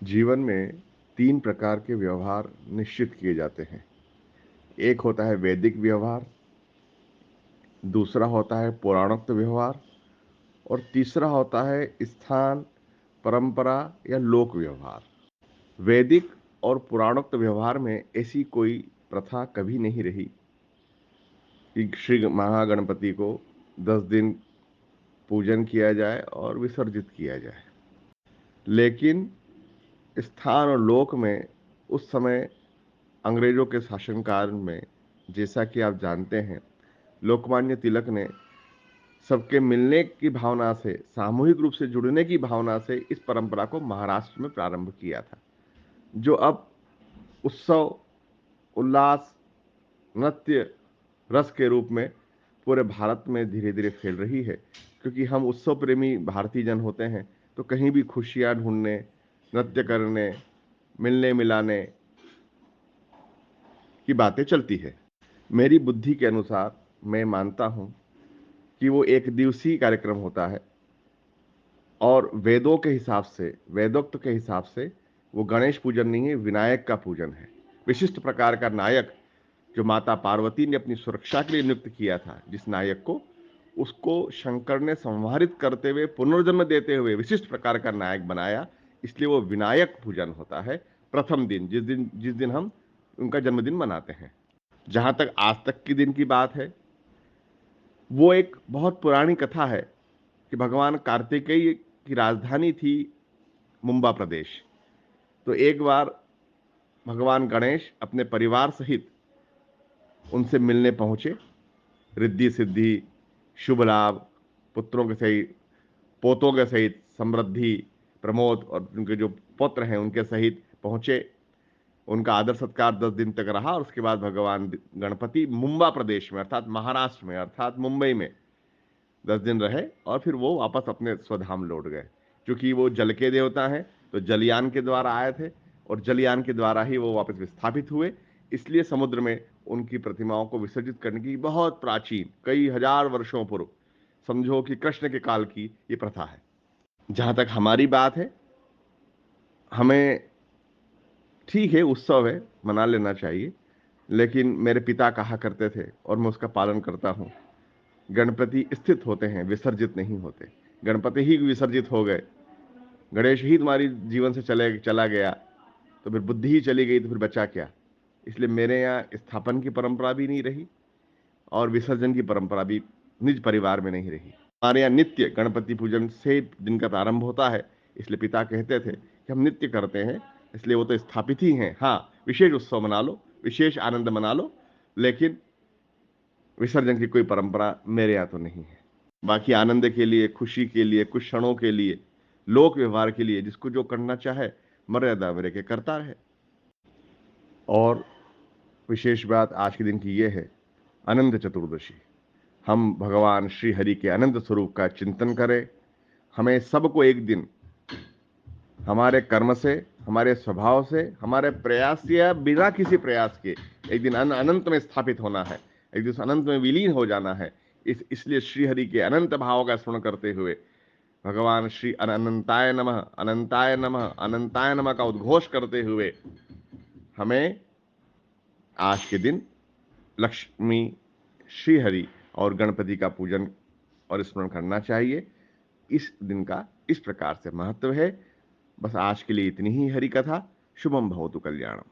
जीवन में 3 प्रकार के व्यवहार निश्चित किए जाते हैं। एक होता है वैदिक व्यवहार, दूसरा होता है पुराणोक्त व्यवहार और तीसरा होता है स्थान, परंपरा या लोक व्यवहार। वैदिक और पुराणोक्त व्यवहार में ऐसी कोई प्रथा कभी नहीं रही कि श्री महागणपति को 10 दिन पूजन किया जाए और विसर्जित किया जाए। लेकिन स्थान और लोक में उस समय अंग्रेजों के शासनकाल में, जैसा कि आप जानते हैं, लोकमान्य तिलक ने सबके मिलने की भावना से, सामूहिक रूप से जुड़ने की भावना से इस परंपरा को महाराष्ट्र में प्रारंभ किया था, जो अब उत्सव, उल्लास, नृत्य, रस के रूप में पूरे भारत में धीरे धीरे फैल रही है। क्योंकि हम उत्सव प्रेमी भारतीय जन होते हैं, तो कहीं भी खुशियां ढूंढने, नृत्य करने, मिलने मिलाने की बातें चलती है। मेरी बुद्धि के अनुसार मैं मानता हूं कि वो एक दिवसीय कार्यक्रम होता है और वेदों के हिसाब से, वेदोक्त के हिसाब से वो गणेश पूजन नहीं है, विनायक का पूजन है। विशिष्ट प्रकार का नायक जो माता पार्वती ने अपनी सुरक्षा के लिए नियुक्त किया था, जिस नायक को, उसको शंकर ने संहारित करते हुए, पुनर्जन्म देते हुए विशिष्ट प्रकार का नायक बनाया। इसलिए वो विनायक पूजन होता है प्रथम दिन, जिस दिन हम उनका जन्मदिन मनाते हैं। जहां तक आज तक की दिन की बात है, वो एक बहुत पुरानी कथा है कि भगवान कार्तिकेय की राजधानी थी मुंबा प्रदेश। तो एक बार भगवान गणेश अपने परिवार सहित उनसे मिलने पहुंचे। रिद्धि सिद्धि, शुभ लाभ, पुत्रों के सहित, पोतों के सहित, समृद्धि, प्रमोद और उनके जो पुत्र हैं उनके सहित पहुंचे। उनका आदर सत्कार 10 दिन तक रहा और उसके बाद भगवान गणपति मुंबा प्रदेश में, अर्थात महाराष्ट्र में, अर्थात मुंबई में 10 दिन रहे और फिर वो वापस अपने स्वधाम लौट गए। क्योंकि वो जल के देवता हैं, तो जलयान के द्वारा आए थे और जलयान के द्वारा ही वो वापस विस्थापित हुए। इसलिए समुद्र में उनकी प्रतिमाओं को विसर्जित करने की बहुत प्राचीन, कई हजार वर्षों पूर्व, समझो कि कृष्ण के काल की ये प्रथा है। जहां तक हमारी बात है, हमें, ठीक है, उत्सव है, मना लेना चाहिए, लेकिन मेरे पिता कहा करते थे और मैं उसका पालन करता हूं, गणपति स्थित होते हैं, विसर्जित नहीं होते। गणपति ही विसर्जित हो गए, गणेश ही तुम्हारी जीवन से चला गया, तो फिर बुद्धि ही चली गई, तो फिर बचा क्या। इसलिए मेरे यहाँ स्थापन की परंपरा भी नहीं रही और विसर्जन की परंपरा भी निज परिवार में नहीं रही। हमारे यहाँ नित्य गणपति पूजन से दिन का प्रारंभ होता है। इसलिए पिता कहते थे कि हम नित्य करते हैं, इसलिए वो तो स्थापित ही हैं। हाँ, विशेष उत्सव मना लो, विशेष आनंद मना लो, लेकिन विसर्जन की कोई परंपरा मेरे यहाँ तो नहीं है। बाकी आनंद के लिए, खुशी के लिए, कुछ क्षणों के लिए, लोक व्यवहार के लिए जिसको जो करना चाहे मर्यादा में रह के करता रहे। और विशेष बात आज के दिन की ये है, अनंत चतुर्दशी। हम भगवान श्री हरि के अनंत स्वरूप का चिंतन करें। हमें सबको एक दिन हमारे कर्म से, हमारे स्वभाव से, हमारे प्रयास से या बिना किसी प्रयास के एक दिन अनंत में स्थापित होना है, एक दिन अनंत में विलीन हो जाना है। इसलिए श्रीहरि के अनंत भाव का स्मरण करते हुए भगवान श्री अनंताय नमः, अनंताय नमः, अनंताय नमः का उद्घोष करते हुए हमें आज के दिन लक्ष्मी, श्रीहरि और गणपति का पूजन और स्मरण करना चाहिए। इस दिन का इस प्रकार से महत्व है। बस आज के लिए इतनी ही हरि कथा। शुभम भवतु कल्याणम।